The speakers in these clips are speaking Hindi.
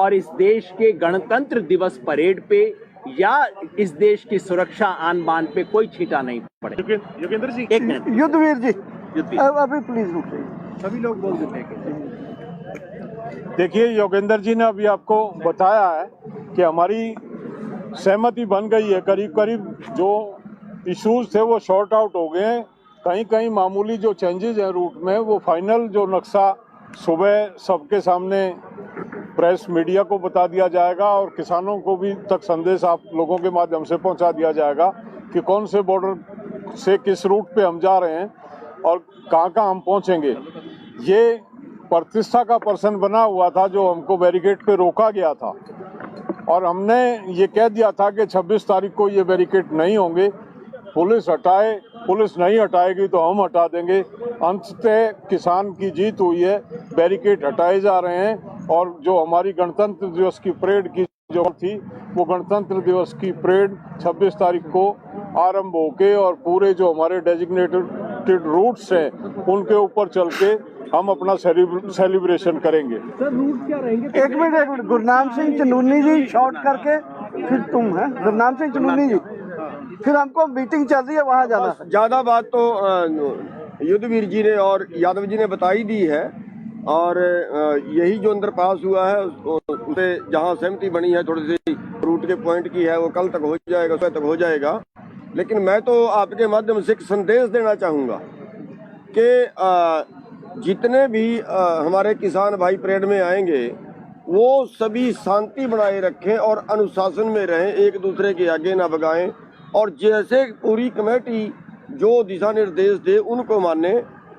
और इस देश के गणतंत्र दिवस परेड पे या इस देश की सुरक्षा आन बान पे कोई छींटा नहीं पड़े। योगेंद्र जी, एक मिनट, युद्धवीर जी, युद्धवीर। अभी प्लीज रुक जाइए, सभी लोग बोल देते हैं। देखिए, योगेंद्र जी ने अभी आपको बताया है कि हमारी सहमति बन गई है। करीब करीब जो इश्यूज थे वो शॉर्ट आउट हो गए हैं। कहीं कहीं मामूली जो चेंजेस हैं रूट में, वो फाइनल जो नक्शा सुबह सबके सामने प्रेस मीडिया को बता दिया जाएगा और किसानों को भी तक संदेश आप लोगों के माध्यम से पहुंचा दिया जाएगा कि कौन से बॉर्डर से किस रूट पे हम जा रहे हैं और कहाँ हम पहुंचेंगे। ये प्रतिष्ठा का पर्सन बना हुआ था जो हमको बैरिकेड पे रोका गया था और हमने ये कह दिया था कि 26 तारीख को ये बैरिकेड नहीं होंगे। पुलिस हटाए, पुलिस नहीं हटाएगी तो हम हटा देंगे। अंततः किसान की जीत हुई है, बैरिकेड हटाए जा रहे हैं और जो हमारी गणतंत्र दिवस की परेड की जो थी वो गणतंत्र दिवस की परेड 26 तारीख को आरंभ होके और पूरे जो हमारे डेजिग्नेटेड रूट्स हैं उनके ऊपर चल के हम अपना सेलिब्रेशन करेंगे। सर, रूट क्या रहेंगे? एक मिनट, गुरनाम सिंह चनूनी जी शॉर्ट करके फिर तुम है, गुरनाम सिंह चनूनी जी, फिर हमको मीटिंग चल रही है वहाँ जाना है। ज्यादा बात तो युद्धवीर जी ने और यादव जी ने बताई दी है और यही जो अंदर पास हुआ है उससे जहाँ सहमति बनी है थोड़ी सी रूट के पॉइंट की है वो कल तक हो जाएगा, सुबह तक हो जाएगा। लेकिन मैं तो आपके माध्यम से एक संदेश देना चाहूँगा कि जितने भी हमारे किसान भाई परेड में आएंगे वो सभी शांति बनाए रखें और अनुशासन में रहें, एक दूसरे के आगे ना भगाएं और जैसे पूरी कमेटी जो दिशा निर्देश दे उनको माने,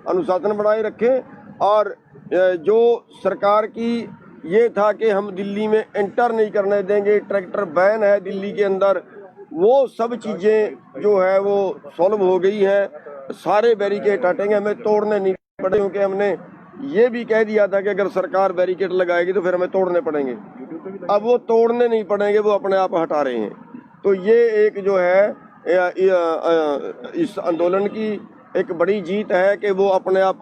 अनुशासन बनाए रखें। और जो सरकार की ये था कि हम दिल्ली में एंटर नहीं करने देंगे, ट्रैक्टर बैन है दिल्ली के अंदर, वो सब चीज़ें जो है वो सॉल्व हो गई हैं। सारे बैरिकेड हटेंगे, हमें तोड़ने नहीं पड़े क्योंकि हमने ये भी कह दिया था कि अगर सरकार बैरिकेड लगाएगी तो फिर हमें तोड़ने पड़ेंगे। अब वो तोड़ने नहीं पड़ेंगे, वो अपने आप हटा रहे हैं। तो ये एक जो है इस आंदोलन की एक बड़ी जीत है कि वो अपने आप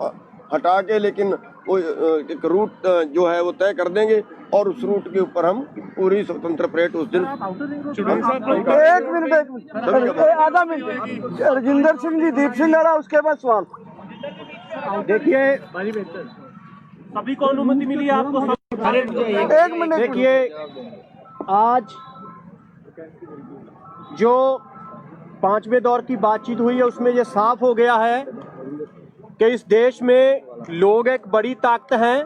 हटा के लेकिन वो एक रूट जो है वो तय कर देंगे और उस रूट के ऊपर हम पूरी स्वतंत्र परेड उस दिन। एक मिनट, आधा मिनट, राजेंद्र सिंह जी, दीप सिंह आ रहा, उसके बाद सवाल। देखिए, सभी को अनुमति मिली है आपको? एक मिनट, देखिए, आज जो 5वें दौर की बातचीत हुई है उसमें ये साफ हो गया है कि इस देश में लोग एक बड़ी ताकत हैं,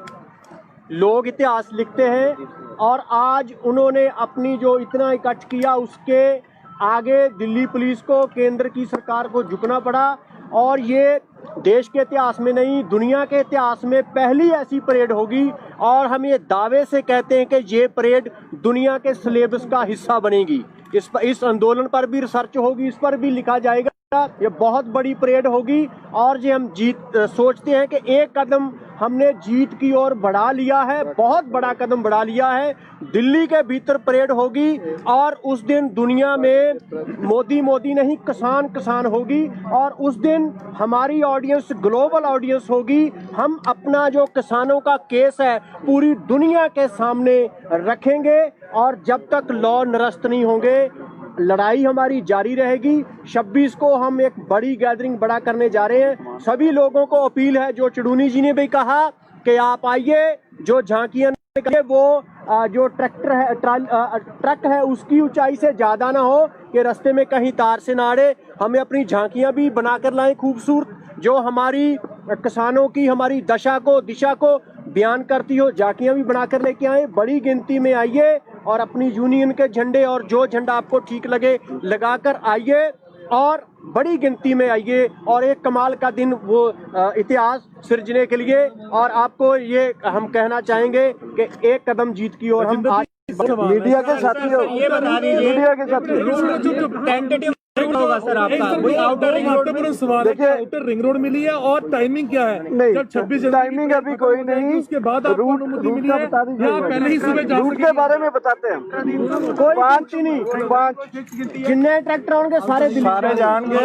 लोग इतिहास लिखते हैं और आज उन्होंने अपनी जो इतना इकट्ठ किया उसके आगे दिल्ली पुलिस को, केंद्र की सरकार को झुकना पड़ा और ये देश के इतिहास में नहीं दुनिया के इतिहास में पहली ऐसी परेड होगी और हम ये दावे से कहते हैं कि ये परेड दुनिया के सिलेबस का हिस्सा बनेगी। इस आंदोलन पर भी रिसर्च होगी, इस पर भी लिखा जाएगा। ये बहुत बड़ी परेड होगी और ये हम सोचते हैं कि एक कदम हमने जीत की ओर बढ़ा लिया है, बहुत बड़ा कदम बढ़ा लिया है। दिल्ली के भीतर परेड होगी और उस दिन दुनिया में मोदी मोदी नहीं किसान होगी और उस दिन हमारी ऑडियंस ग्लोबल ऑडियंस होगी। हम अपना जो किसानों का केस है पूरी दुनिया के सामने रखेंगे और जब तक लॉ निरस्त नहीं होंगे लड़ाई हमारी जारी रहेगी। 26 को हम एक बड़ी गैदरिंग बड़ा करने जा रहे हैं। सभी लोगों को अपील है, जो चुड़ूनी जी ने भी कहा कि आप आइए, जो झांकियां वो जो ट्रक है उसकी ऊंचाई से ज़्यादा ना हो कि रास्ते में कहीं तार से ना अड़े। हमें अपनी झांकियां भी बनाकर लाएं खूबसूरत, जो हमारी किसानों की हमारी दिशा को बयान करती हो। झांकियां भी बनाकर लेके आए, बड़ी गिनती में आइए और अपनी यूनियन के झंडे और जो झंडा आपको ठीक लगे लगाकर आइए और बड़ी गिनती में आइए और एक कमाल का दिन वो इतिहास सिरजने के लिए। और आपको ये हम कहना चाहेंगे कि एक कदम जीत की ओर हम आज मीडिया के साथियों, मीडिया के साथियों होगा सर आपका? कोई आउटर रिंग रोड महत्वपूर्ण सवाल है कि आउटर रिंग रोड मिली है और टाइमिंग क्या है? नहीं, जब 26 जनवरी टाइमिंग अभी कोई नहीं। उसके बाद आपको रूट अनुमति मिली का है बता दीजिए। या पहले ही सुबह जा रूट के बारे में बताते हैं हम। कोई 5 ही नहीं, 5 जितने ट्रैक्टर होंगे सारे दिल्ली सारे जाएंगे।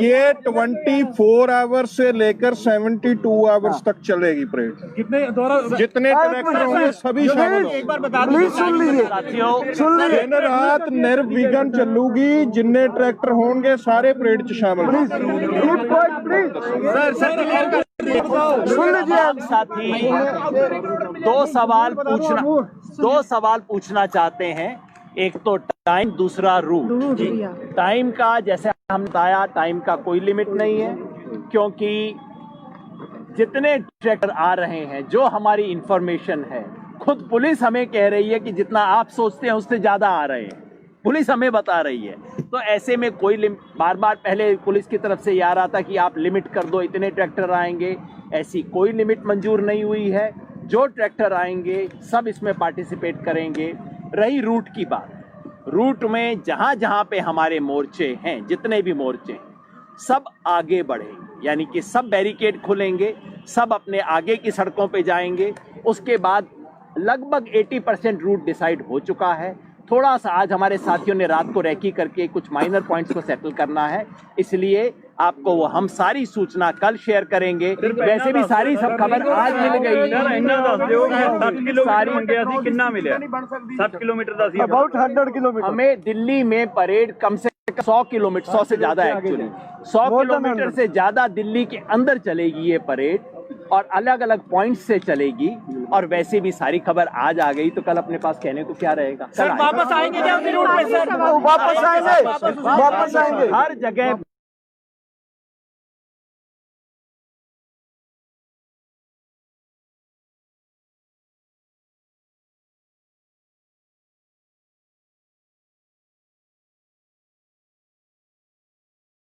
ये 24 आवर्स से लेकर 72 आवर्स तक चलेगी परेड। कितने द्वारा जितने ट्रैक्टर होंगे सभी शामिल होंगे। प्लीज सुन लीजिए, सुन लीजिए। दिन रात निर्विघ्न चलूगी। जितने ट्रैक्टर होंगे सारे परेड च शामिल होंगे। सुन लीजिए। आप साथी दो सवाल पूछना चाहते हैं। एक तो टाइम, दूसरा रूट। टाइम का जैसे हम बताया, टाइम का कोई लिमिट नहीं है, क्योंकि जितने ट्रैक्टर आ रहे हैं, जो हमारी इंफॉर्मेशन है, खुद पुलिस हमें कह रही है कि जितना आप सोचते हैं उससे ज्यादा आ रहे हैं। पुलिस हमें बता रही है। तो ऐसे में कोई बार बार पहले पुलिस की तरफ से ये आ रहा था कि आप लिमिट कर दो, इतने ट्रैक्टर आएंगे। ऐसी कोई लिमिट मंजूर नहीं हुई है। जो ट्रैक्टर आएंगे सब इसमें पार्टिसिपेट करेंगे। रही रूट की बात, रूट में जहां जहां पे हमारे मोर्चे हैं, जितने भी मोर्चे हैं, सब आगे बढ़ेंगे, यानी कि सब बैरिकेड खुलेंगे, सब अपने आगे की सड़कों पे जाएंगे। उसके बाद लगभग 80% रूट डिसाइड हो चुका है। थोड़ा सा आज हमारे साथियों ने रात को रैकी करके कुछ माइनर पॉइंट्स को सेटल करना है, इसलिए आपको वो हम सारी सूचना कल शेयर करेंगे। वैसे भी सारी सब खबर आज मिल गई। About 100 kilometre. हमें दिल्ली में परेड कम से कम 100 किलोमीटर, 100 से ज्यादा एक्चुअली 100 किलोमीटर से ज्यादा दिल्ली के अंदर चलेगी ये परेड, और अलग अलग पॉइंट से चलेगी। और वैसे भी सारी खबर आज आ गई, तो कल अपने पास कहने को क्या रहेगा? सर वापस आएंगे क्या उसी रूट पे? सर वापस आएंगे, वापस आएंगे। हर जगह